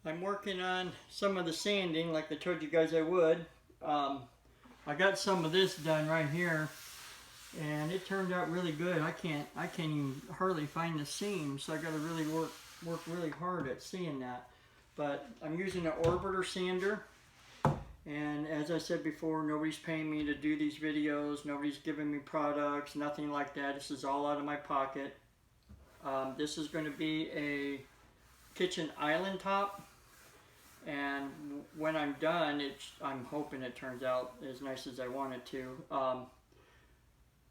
I'm working on some of the sanding like I told you guys I would. I got some of this done right here and it turned out really good. I can't even hardly find the seam, so I got to really work really hard at seeing that. But I'm using an orbiter sander, and as I said before, nobody's paying me to do these videos, nobody's giving me products, nothing like that. This is all out of my pocket. This is going to be a kitchen island top, and when I'm done, I'm hoping it turns out as nice as I want it to.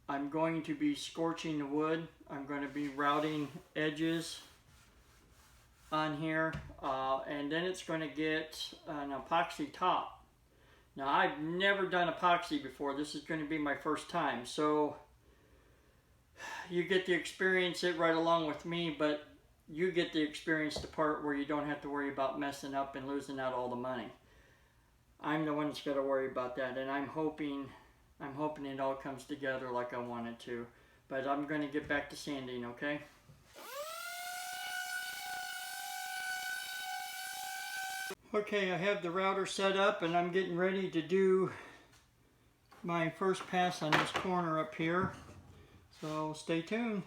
I'm going to be scorching the wood. I'm going to be routing edges on here, and then it's going to get an epoxy top. Now, I've never done epoxy before. This is going to be my first time, so you get to experience it right along with me, but you get to experience the part where you don't have to worry about messing up and losing out all the money. I'm the one that's got to worry about that, and I'm hoping it all comes together like I want it to. But I'm going to get back to sanding, okay? Okay, I have the router set up and I'm getting ready to do my first pass on this corner up here. So stay tuned.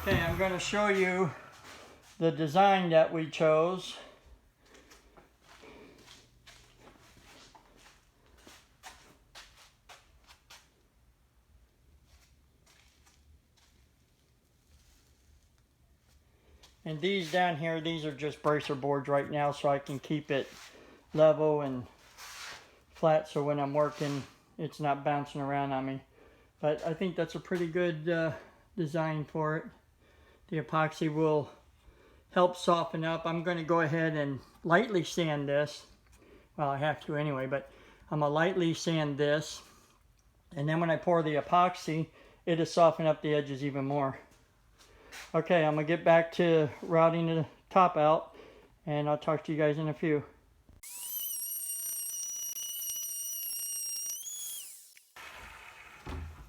Okay, I'm going to show you the design that we chose. And these down here, these are just bracer boards right now so I can keep it level and flat so when I'm working it's not bouncing around on me. But I think that's a pretty good design for it. The epoxy will help soften up. I'm going to go ahead and lightly sand this. Well, I have to anyway, but I'm going to lightly sand this. And then when I pour the epoxy, it'll soften up the edges even more. Okay, I'm going to get back to routing the top out, and I'll talk to you guys in a few.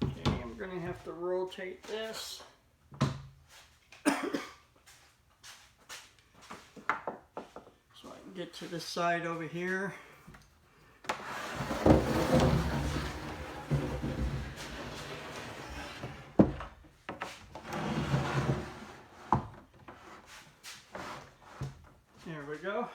Okay, I'm going to have to rotate this. Get to this side over here. There we go.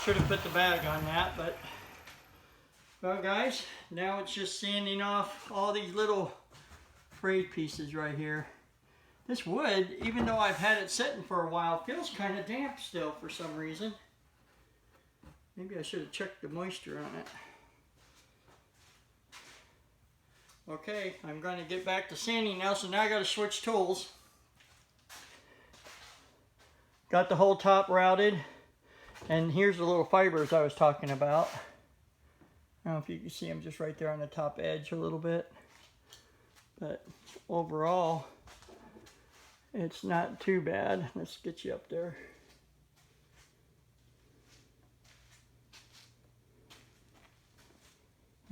Should have put the bag on that, but well guys, now it's just sanding off all these little frayed pieces right here. This wood, even though I've had it sitting for a while, feels kind of damp still for some reason. Maybe I should have checked the moisture on it. Okay, I'm going to get back to sanding now, so now I got to switch tools. Got the whole top routed, and here's the little fibers I was talking about. I don't know if you can see them just right there on the top edge a little bit. But overall, it's not too bad. Let's get you up there.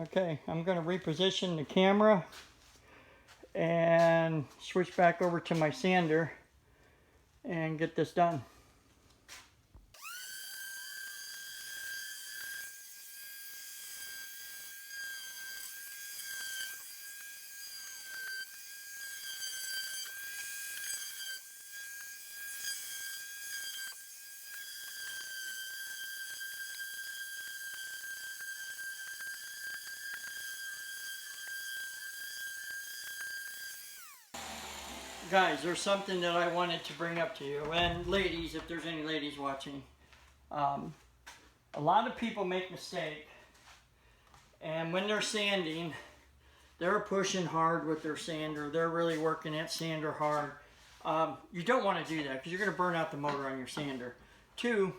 Okay, I'm going to reposition the camera and switch back over to my sander and get this done. Guys, there's something that I wanted to bring up to you, and ladies, if there's any ladies watching. A lot of people make mistake, and when they're sanding, they're pushing hard with their sander. They're really working that sander hard. You don't want to do that because you're going to burn out the motor on your sander. Two,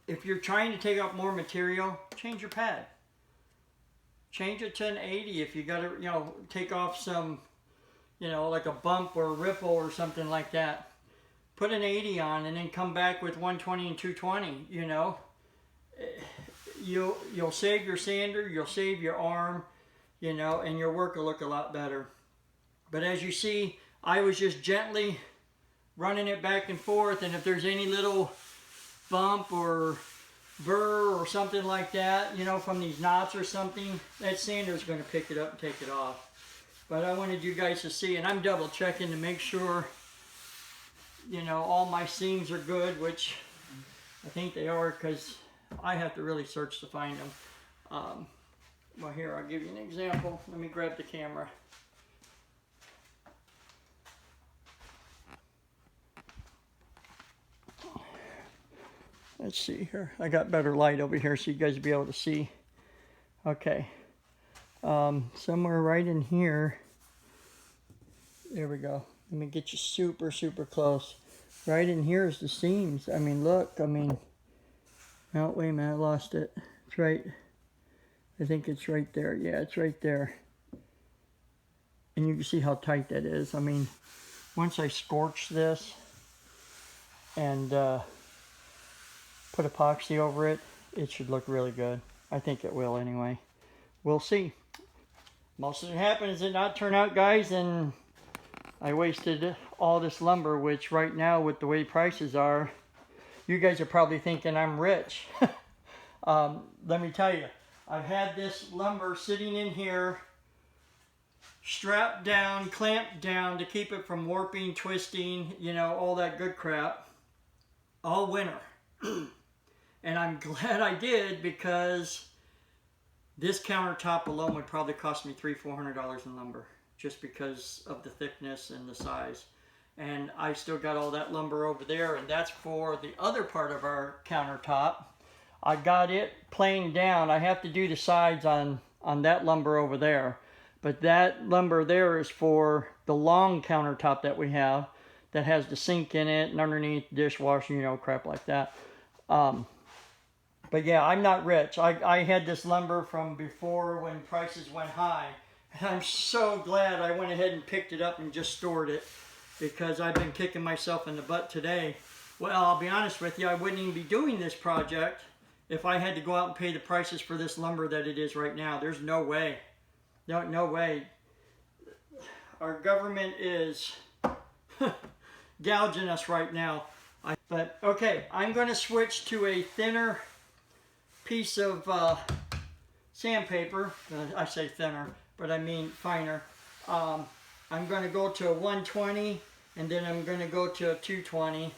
if you're trying to take out more material, change your pad. Change it to an 80 if you got to, take off some, like a bump or a ripple or something like that. Put an 80 on and then come back with 120 and 220, You'll save your sander, you'll save your arm, and your work will look a lot better. But as you see, I was just gently running it back and forth, and if there's any little bump or burr or something like that, from these knots or something, that sander is going to pick it up and take it off. But I wanted you guys to see, and I'm double checking to make sure, all my seams are good, which I think they are because I have to really search to find them. Well, here, I'll give you an example. Let me grab the camera. Let's see here. I got better light over here so you guys will be able to see. Okay. Somewhere right in here. There we go. Let me get you super, super close. Right in here is the seams. I mean, look. Oh, wait a minute. I lost it. It's right. I think it's right there. Yeah, it's right there. And you can see how tight that is. Once I scorch this and put epoxy over it, it should look really good. I think it will anyway. We'll see. Most of it happens did not turn out, guys, and I wasted all this lumber, which right now with the way prices are, you guys are probably thinking I'm rich. Let me tell you, I've had this lumber sitting in here, strapped down, clamped down to keep it from warping, twisting, all that good crap, all winter. And I'm glad I did, because this countertop alone would probably cost me $300-400 in lumber, just because of the thickness and the size. And I still got all that lumber over there, and that's for the other part of our countertop. I got it planed down. I have to do the sides on that lumber over there. But that lumber there is for the long countertop that we have, that has the sink in it and underneath dishwasher, crap like that. But yeah, I'm not rich. I had this lumber from before when prices went high. And I'm so glad I went ahead and picked it up and just stored it, because I've been kicking myself in the butt today. Well, I'll be honest with you, I wouldn't even be doing this project if I had to go out and pay the prices for this lumber that it is right now. There's no way. No way. Our government is gouging us right now. But okay, I'm going to switch to a thinner piece of sandpaper. I say thinner, but I mean finer. I'm going to go to a 120, and then I'm going to go to a 220,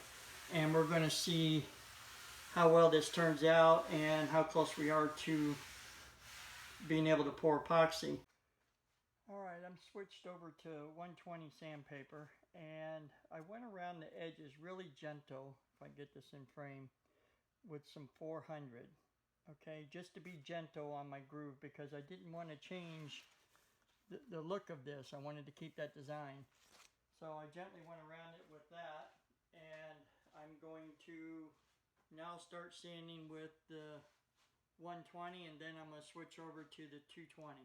and we're going to see how well this turns out and how close we are to being able to pour epoxy. Alright, I'm switched over to 120 sandpaper, And I went around the edges really gentle, if I get this in frame, with some 400. Okay, just to be gentle on my groove because I didn't want to change the look of this. I wanted to keep that design. So I gently went around it with that, and I'm going to now start sanding with the 120, and then I'm going to switch over to the 220.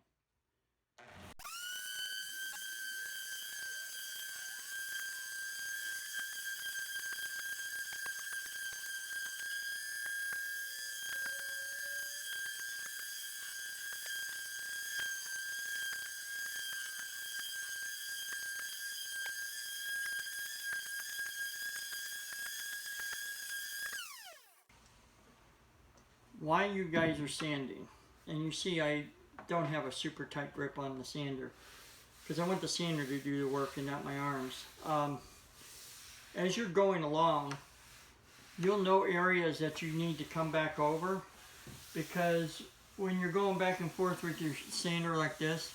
While you guys are sanding, and you see I don't have a super tight grip on the sander because I want the sander to do the work and not my arms. As you're going along, you'll know areas that you need to come back over, because when you're going back and forth with your sander like this,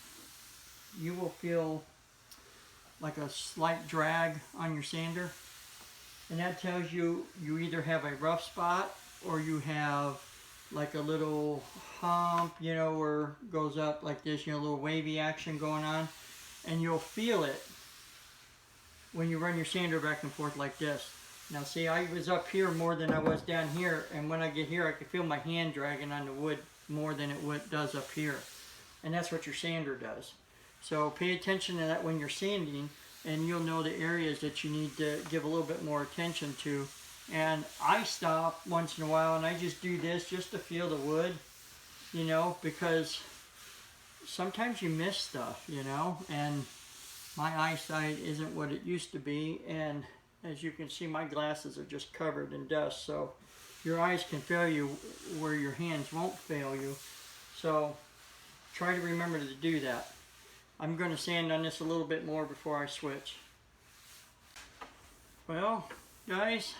you will feel like a slight drag on your sander, and that tells you you either have a rough spot or you have like a little hump, you know, where it goes up like this, you know, a little wavy action going on, and you'll feel it when you run your sander back and forth like this. Now see, I was up here more than I was down here, and when I get here I can feel my hand dragging on the wood more than it does up here. And that's what your sander does. So pay attention to that when you're sanding, and you'll know the areas that you need to give a little bit more attention to. And I stop once in a while and I just do this just to feel the wood, you know, because sometimes you miss stuff, you know, and my eyesight isn't what it used to be, and as you can see, my glasses are just covered in dust, so your eyes can fail you where your hands won't fail you. So try to remember to do that. I'm going to sand on this a little bit more before I switch. Well, guys,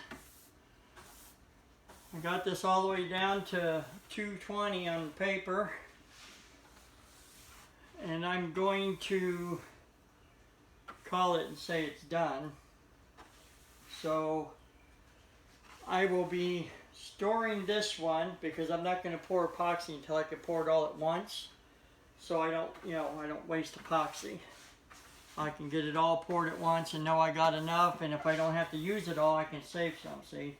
I got this all the way down to 220 on paper, and I'm going to call it and say it's done. So I will be storing this one because I'm not going to pour epoxy until I can pour it all at once, so I don't, you know, I don't waste epoxy. I can get it all poured at once and know I got enough, and if I don't have to use it all, I can save some, see?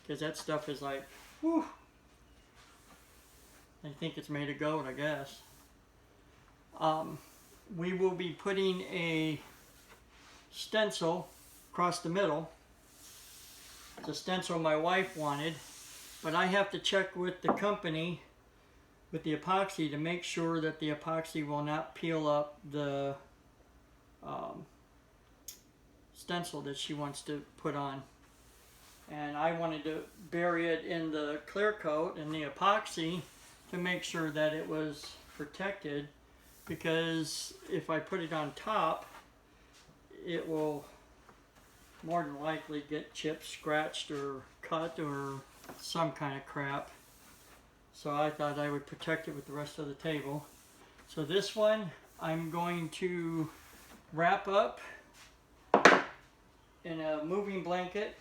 Because that stuff is like, whew. I think it's made of gold, I guess. We will be putting a stencil across the middle. It's a stencil my wife wanted, but I have to check with the company with the epoxy to make sure that the epoxy will not peel up the stencil that she wants to put on. And I wanted to bury it in the clear coat and the epoxy to make sure that it was protected, because if I put it on top, it will more than likely get chipped, scratched, or cut, or some kind of crap. So I thought I would protect it with the rest of the table. So this one I'm going to wrap up in a moving blanket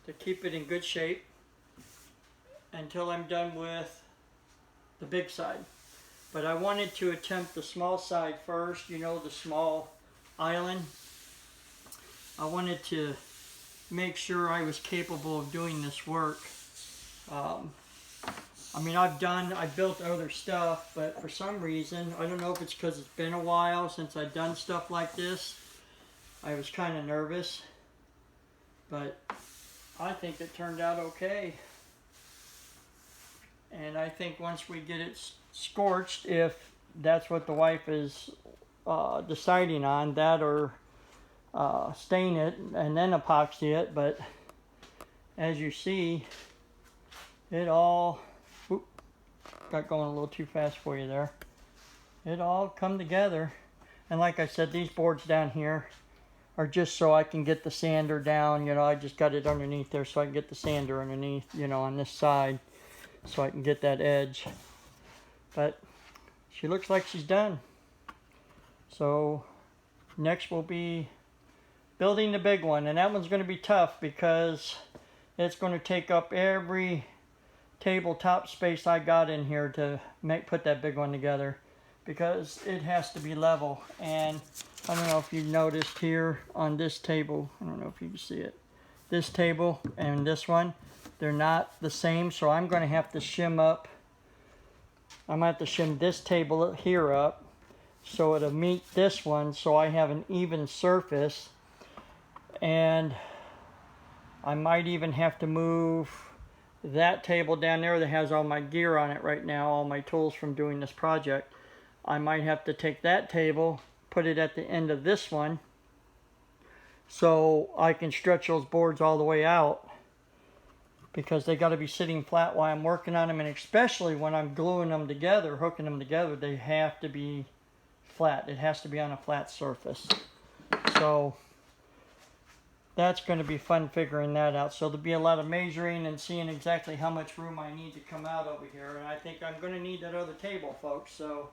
to keep it in good shape until I'm done with the big side. But I wanted to attempt the small side first, you know, the small island. I wanted to make sure I was capable of doing this work. I mean, I built other stuff, but for some reason, I don't know if it's because it's been a while since I've done stuff like this, I was kind of nervous, but I think it turned out okay. And I think once we get it scorched, if that's what the wife is deciding on, that or stain it and then epoxy it, but as you see, it all got going a little too fast for you there. It all come together, and like I said, these boards down here are just so I can get the sander down. You know, I just got it underneath there so I can get the sander underneath, you know, on this side, so I can get that edge. But she looks like she's done. So next will be building the big one, and that one's going to be tough because it's going to take up every tabletop space I got in here to put that big one together, because it has to be level. And I don't know if you noticed here on this table, I don't know if you can see it, this table and this one, they're not the same, so I'm going to have to shim up. I'm going to have to shim this table here up so it'll meet this one, so I have an even surface. And I might even have to move that table down there that has all my gear on it right now, all my tools from doing this project. I might have to take that table, put it at the end of this one, so I can stretch those boards all the way out, because they got to be sitting flat while I'm working on them. And especially when I'm gluing them together, hooking them together, they have to be flat. It has to be on a flat surface. So that's going to be fun figuring that out. So there'll be a lot of measuring and seeing exactly how much room I need to come out over here. And I think I'm going to need that other table, folks. So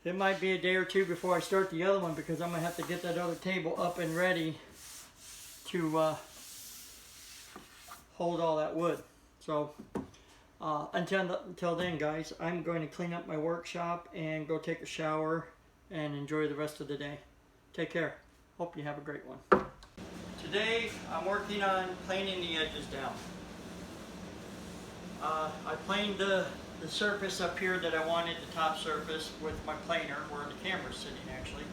it might be a day or two before I start the other one, because I'm going to have to get that other table up and ready to hold all that wood. So until then, guys, I'm going to clean up my workshop and go take a shower and enjoy the rest of the day. Take care. Hope you have a great one. Today I'm working on planing the edges down. I planed the surface up here that I wanted, the top surface, with my planer where the camera's sitting actually.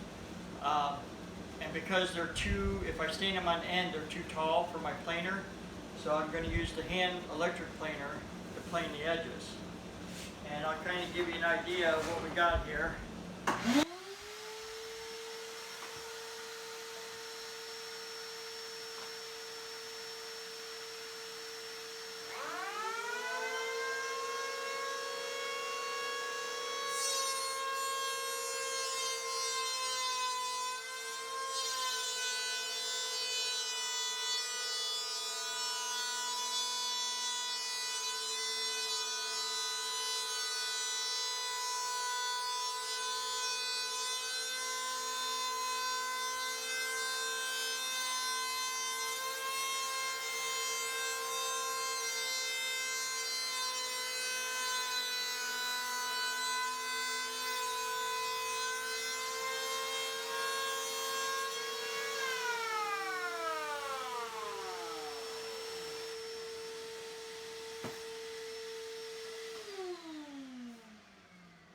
And because they're too, if I stand them on end, they're too tall for my planer. So I'm going to use the hand electric planer to plane the edges. And I'll kind of give you an idea of what we got here.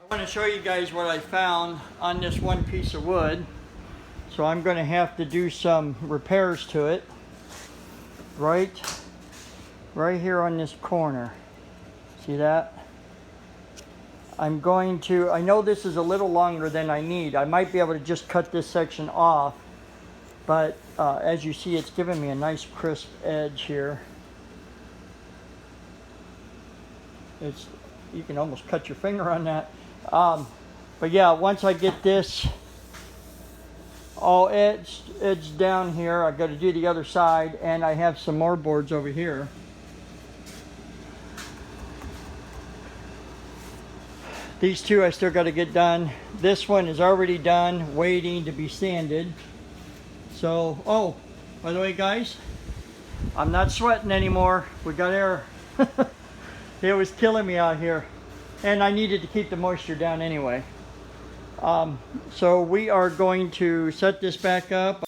I want to show you guys what I found on this one piece of wood. So I'm going to have to do some repairs to it right here on this corner. See that? I'm going to, I know this is a little longer than I need. I might be able to just cut this section off, but as you see, it's giving me a nice crisp edge here. You can almost cut your finger on that. But yeah, once I get this all edged down here, I've got to do the other side, and I have some more boards over here. These two I still got to get done. This one is already done, waiting to be sanded. So, oh, by the way, guys, I'm not sweating anymore. We got air. It was killing me out here. And I needed to keep the moisture down anyway. So we are going to set this back up.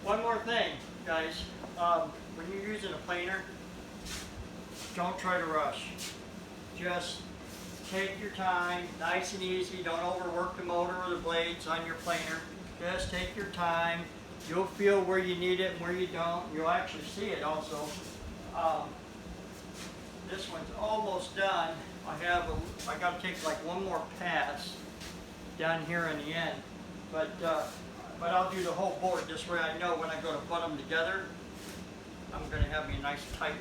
One more thing, guys. When you're using a planer, don't try to rush. Just take your time, nice and easy. Don't overwork the motor or the blades on your planer. Just take your time. You'll feel where you need it and where you don't. You'll actually see it also. This one's almost done. I got to take like one more pass down here in the end. But I'll do the whole board this way. I know when I go to put them together, I'm going to have me a nice tight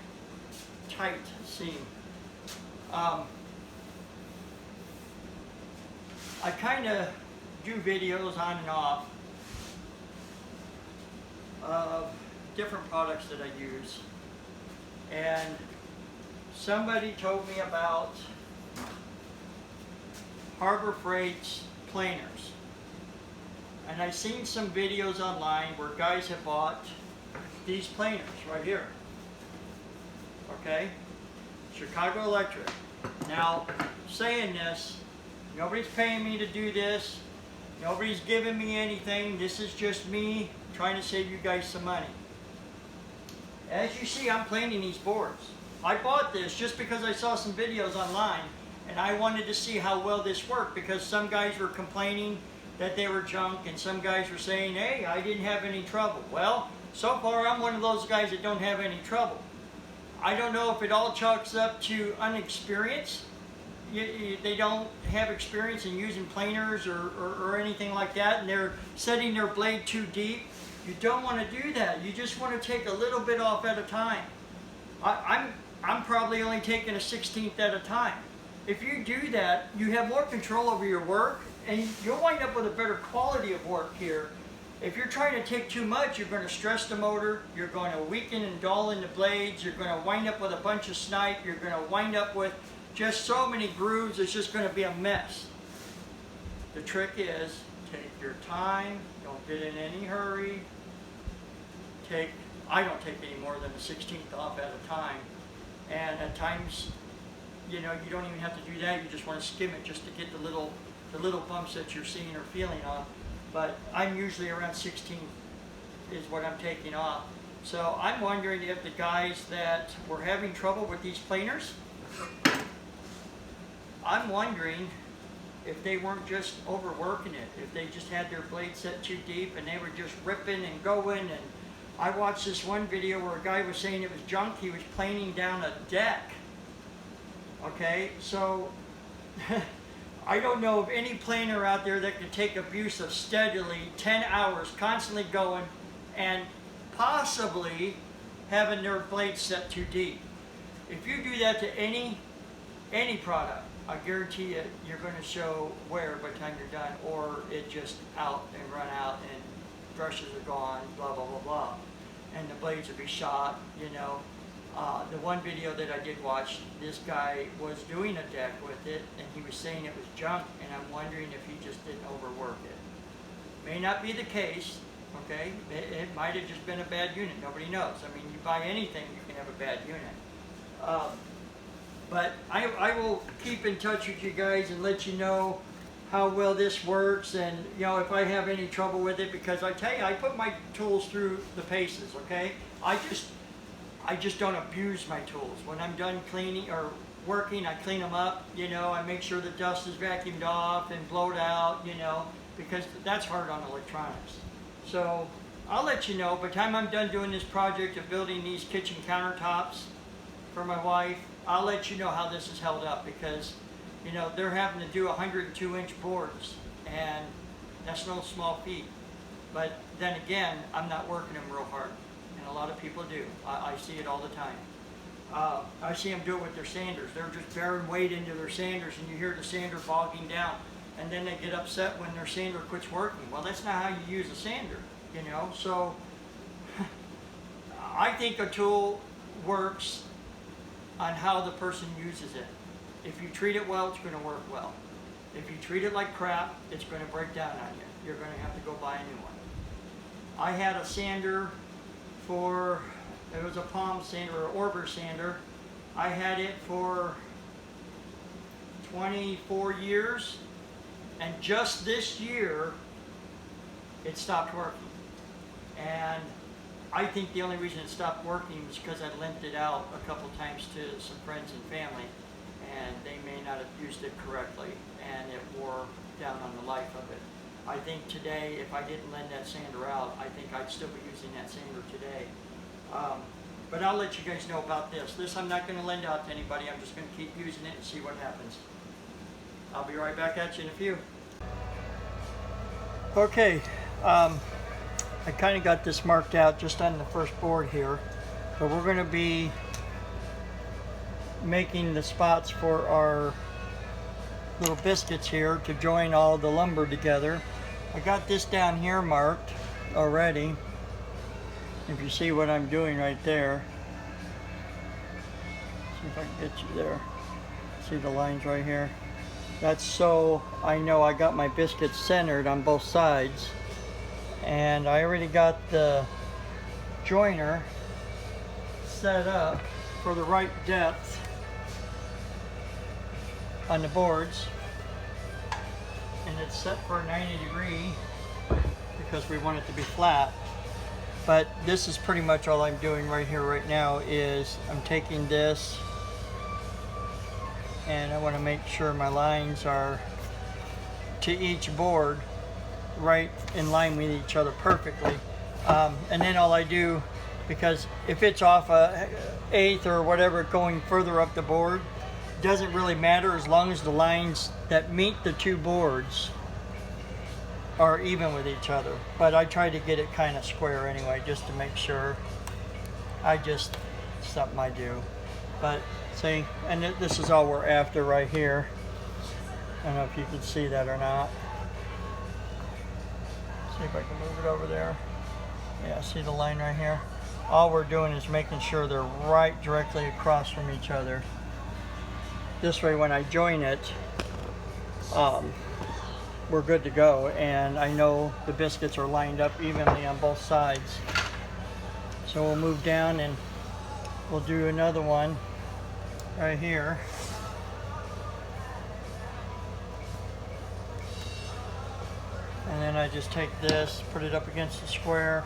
seam. I kind of do videos on and off of different products that I use. And somebody told me about Harbor Freight's planers. And I've seen some videos online where guys have bought these planers right here. Okay? Chicago Electric. Now, saying this, nobody's paying me to do this. Nobody's giving me anything. This is just me trying to save you guys some money. As you see, I'm planing these boards. I bought this just because I saw some videos online and I wanted to see how well this worked, because some guys were complaining that they were junk and some guys were saying, hey, I didn't have any trouble. Well, so far I'm one of those guys that don't have any trouble. I don't know if it all chalks up to inexperience. They don't have experience in using planers or anything like that, and they're setting their blade too deep. You don't want to do that. You just want to take a little bit off at a time. I'm probably only taking a 16th at a time. If you do that, you have more control over your work, and you'll wind up with a better quality of work here. If you're trying to take too much, you're going to stress the motor, you're going to weaken and dull in the blades, you're going to wind up with a bunch of snipe, you're going to wind up with just so many grooves, it's just going to be a mess. The trick is, take your time, don't get in any hurry. I don't take any more than a 16th off at a time. And at times, you know, you don't even have to do that, you just want to skim it just to get the little bumps that you're seeing or feeling on. But I'm usually around 16 is what I'm taking off. So I'm wondering if the guys that were having trouble with these planers, I'm wondering if they weren't just overworking it, if they just had their blade set too deep and they were just ripping and going. And I watched this one video where a guy was saying it was junk. He was planing down a deck. Okay, so I don't know of any planer out there that could take abuse of steadily 10 hours, constantly going, and possibly having their blade set too deep. If you do that to any product, I guarantee you, you're going to show wear by the time you're done, or it just out and run out and brushes are gone, blah, blah, blah, blah. And the blades will be shot, you know. The one video that I did watch, this guy was doing a deck with it, and he was saying it was junk, and I'm wondering if he just didn't overwork it. May not be the case, okay? It might have just been a bad unit. Nobody knows. I mean, you buy anything, you can have a bad unit. But I will keep in touch with you guys and let you know how well this works, and you know, if I have any trouble with it, because I tell you, I put my tools through the paces, okay? I just don't abuse my tools. When I'm done cleaning or working, I clean them up, you know, I make sure the dust is vacuumed off and blowed out, you know, because that's hard on electronics. So I'll let you know, by the time I'm done doing this project of building these kitchen countertops for my wife, I'll let you know how this is held up, because, you know, they're having to do 102-inch boards, and that's no small feat. But then again, I'm not working them real hard. A lot of people do. I see it all the time. I see them do it with their sanders. They're just bearing weight into their sanders, and you hear the sander bogging down, and then they get upset when their sander quits working. Well, that's not how you use a sander, you know. So I think a tool works on how the person uses it. If you treat it well, it's going to work well. If you treat it like crap, it's going to break down on you. You're going to have to go buy a new one. I had a sander it was a palm sander or arbor sander. I had it for 24 years, and just this year it stopped working. And I think the only reason it stopped working was because I lent it out a couple times to some friends and family, and they may not have used it correctly, and it wore down on the life of it. I think today, if I didn't lend that sander out, I think I'd still be using that sander today. But I'll let you guys know about this. This I'm not going to lend out to anybody. I'm just going to keep using it and see what happens. I'll be right back at you in a few. Okay, I kind of got this marked out just on the first board here. But we're going to be making the spots for our little biscuits here to join all the lumber together. I got this down here marked already, If you see what I'm doing right there, see if I can get you there. See the lines right here? That's so I know I got my biscuits centered on both sides. And I already got the joiner set up for the right depth on the boards. And it's set for a 90 degree because we want it to be flat. But this is pretty much all I'm doing right here right now is I'm taking this and I want to make sure my lines are to each board right in line with each other perfectly. And then all I do, because if it's off a eighth or whatever going further up the board, doesn't really matter as long as the lines that meet the two boards are even with each other. But I try to get it kind of square anyway, just to make sure. Something I do. But see, and this is all we're after right here. I don't know if you can see that or not. See if I can move it over there. Yeah, see the line right here? All we're doing is making sure they're right directly across from each other. This way when I join it, we're good to go, and I know the biscuits are lined up evenly on both sides. So we'll move down and we'll do another one right here. And then I just take this, put it up against the square,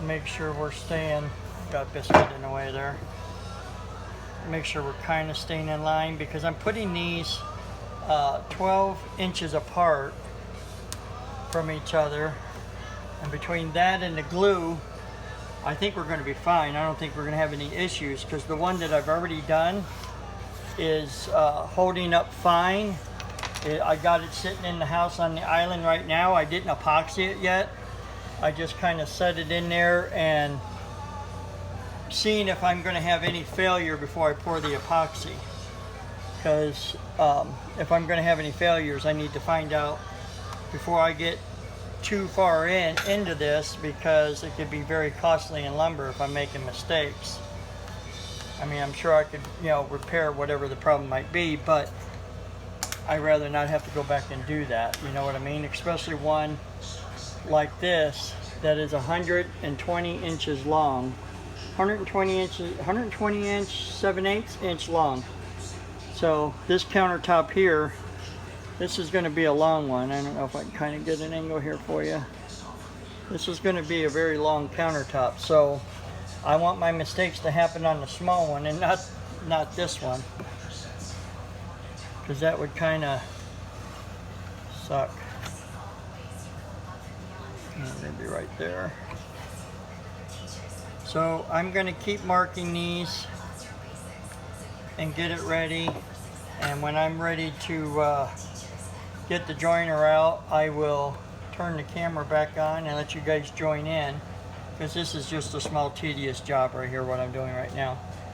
make sure we're staying, got biscuit in the way there. Make sure we're kind of staying in line because I'm putting these 12 inches apart from each other. And between that and the glue, I think we're going to be fine. I don't think we're going to have any issues because the one that I've already done is holding up fine. I got it sitting in the house on the island right now. I didn't epoxy it yet. I just kind of set it in there and seeing if I'm going to have any failure before I pour the epoxy. Because if I'm going to have any failures, I need to find out before I get too far into this, because it could be very costly in lumber if I'm making mistakes. I mean, I'm sure I could, repair whatever the problem might be, but I'd rather not have to go back and do that, you know what I mean? Especially one like this that is 120 inches long. 120 inch, 7/8 inch long. So this countertop here, this is going to be a long one. I don't know if I can kind of get an angle here for you. This is going to be a very long countertop. So I want my mistakes to happen on the small one and not this one, because that would kind of suck. Maybe right there. So I'm going to keep marking these and get it ready, and when I'm ready to get the joiner out, I will turn the camera back on and let you guys join in, because this is just a small tedious job right here, what I'm doing right now.